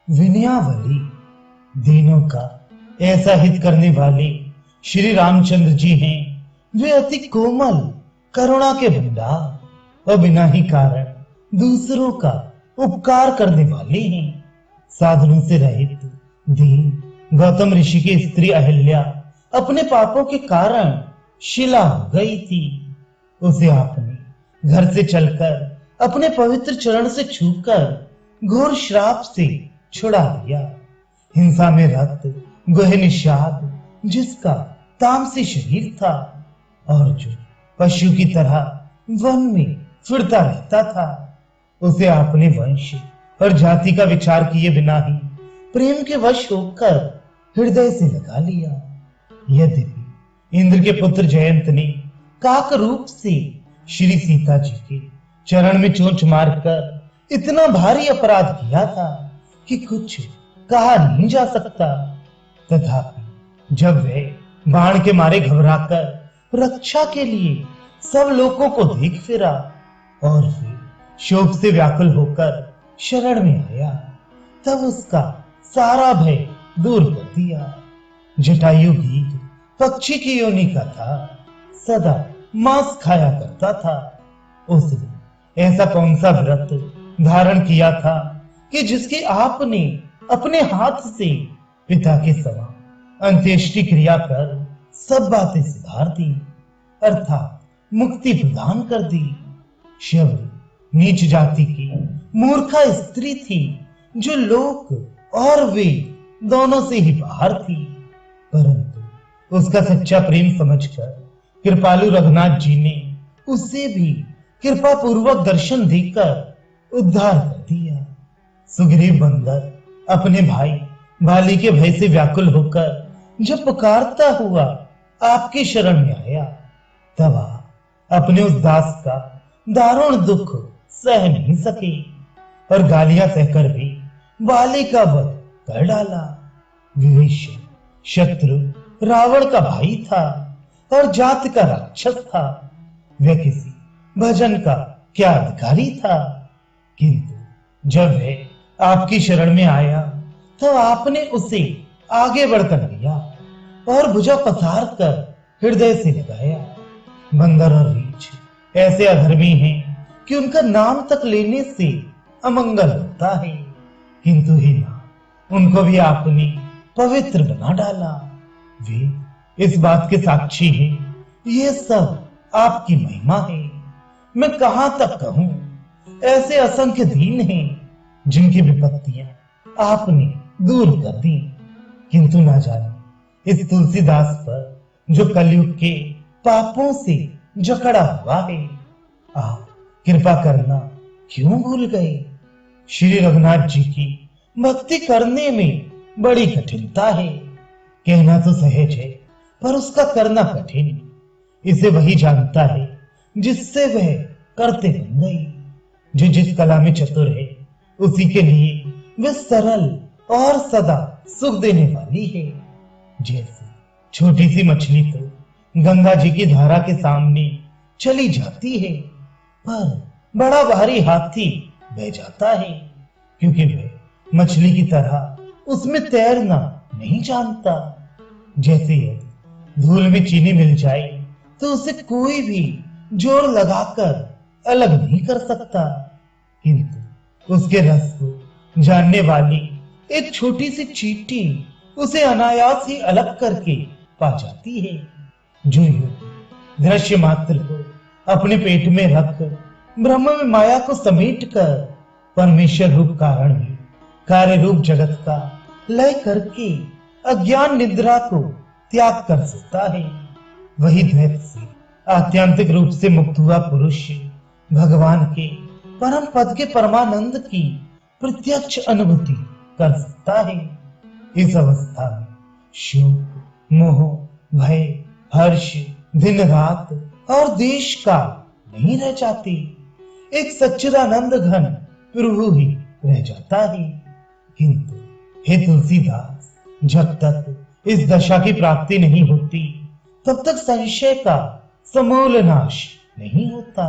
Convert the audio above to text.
विनयावली दीनों का ऐसा हित करने वाले श्री रामचंद्र जी हैं। वे अति कोमल करुणा के भंडार और बिना ही कारण दूसरों का उपकार करने वाले हैं। साधनों से रहित दीन गौतम ऋषि की स्त्री अहिल्या अपने पापों के कारण शिला हो गई थी। उसे आपने घर से चलकर अपने पवित्र चरण से छूकर घोर श्राप से छुड़ा दिया। हिंसा में रत गोहे निषाद जिसका तामसी शरीर था और जो पशु की तरह वन में फिरता रहता था, उसे आपने वंश और जाति का विचार किए बिना ही प्रेम के वश होकर हृदय से लगा लिया। यद्यपि इंद्र के पुत्र जयंत ने काक रूप से श्री सीता जी के चरण में चोंच मारकर इतना भारी अपराध किया था कि कुछ कहा नहीं जा सकता। तथापि जब वह बाण के मारे घबराकर रक्षा के लिए सब लोगों को देख फिरा और फिर शोक से व्याकुल होकर शरण में आया, तब उसका सारा भय दूर कर दिया। जटायु गीध पक्षी की योनि का था, सदा मांस खाया करता था। उसने ऐसा कौन सा व्रत धारण किया था कि जिसकी आपने अपने हाथ से पिता के समान अंत्येष्टि क्रिया कर सब बातें सुधार दी, अर्थात मुक्ति प्रदान कर दी। शबरी नीच जाति की मूर्खा स्त्री थी जो लोक और वे दोनों से ही बाहर थी, परंतु उसका सच्चा प्रेम समझकर कृपालु रघुनाथ जी ने उसे भी कृपा पूर्वक दर्शन देकर उद्धार कर दिया। सुग्रीव बंदर अपने भाई बाली के भय से व्याकुल होकर जब पुकारता हुआ आपकी शरण में आया, तब आप अपने उस दास का दारुण दुख सह नहीं सके और गालियां सहकर भी बाली का वध कर डाला। विभीषण शत्रु रावण का भाई था और जात का राक्षस था। वह किसी भजन का क्या अधिकारी था, किंतु जब वह आपकी शरण में आया तो आपने उसे आगे बढ़कर लिया और भुजा पसार कर हृदय से लगाया। बंदर और रीछ ऐसे अधर्मी हैं कि उनका नाम तक लेने से अमंगल होता है, किंतु ही ना उनको भी आपने पवित्र बना डाला। वे इस बात के साक्षी हैं, ये सब आपकी महिमा है। मैं कहां तक कहूं, ऐसे असंख्य दीन हैं जिनकी विपत्तियां आपने दूर कर दी, किंतु ना जाने इस तुलसीदास पर जो कलयुग के पापों से जकड़ा हुआ है, आप कृपा करना क्यों भूल गए। श्री रघुनाथ जी की भक्ति करने में बड़ी कठिनता है। कहना तो सहज है पर उसका करना कठिन। इसे वही जानता है जिससे वह करते बन गई। जो जिस कला में चतुर है उसी के लिए वह सरल और सदा सुख देने वाली है। जैसे छोटी सी मछली तो गंगा जी की धारा के सामने चली जाती है, पर बड़ा भारी हाथी बह जाता है, क्योंकि वह मछली की तरह उसमें तैरना नहीं जानता। जैसे यदि धूल में चीनी मिल जाए तो उसे कोई भी जोर लगाकर अलग नहीं कर सकता, किंतु उसके रस को जानने वाली एक छोटी सी चींटी उसे अनायास ही अलग करके पा जाती है। जो योग दृश्य मात्र को अपने पेट में रख ब्रह्म में माया को समेट कर परमेश्वर रूप कारण ही कार्य रूप जगत का लय करके अज्ञान निद्रा को त्याग कर सकता है, वही द्वैत से आत्यांतिक रूप से मुक्त हुआ पुरुष भगवान के परम पद के परमानंद की प्रत्यक्ष अनुभूति कर सकता है। इस अवस्था में शोक, मोह, भय, हर्ष, दिन रात और देश काल नहीं रह जाती। एक सच्चिदानंद घन प्रभु ही रह जाता है। किंतु हे तुलसीदास, जब तक इस दशा की प्राप्ति नहीं होती तब तक संशय का समूल नाश नहीं होता।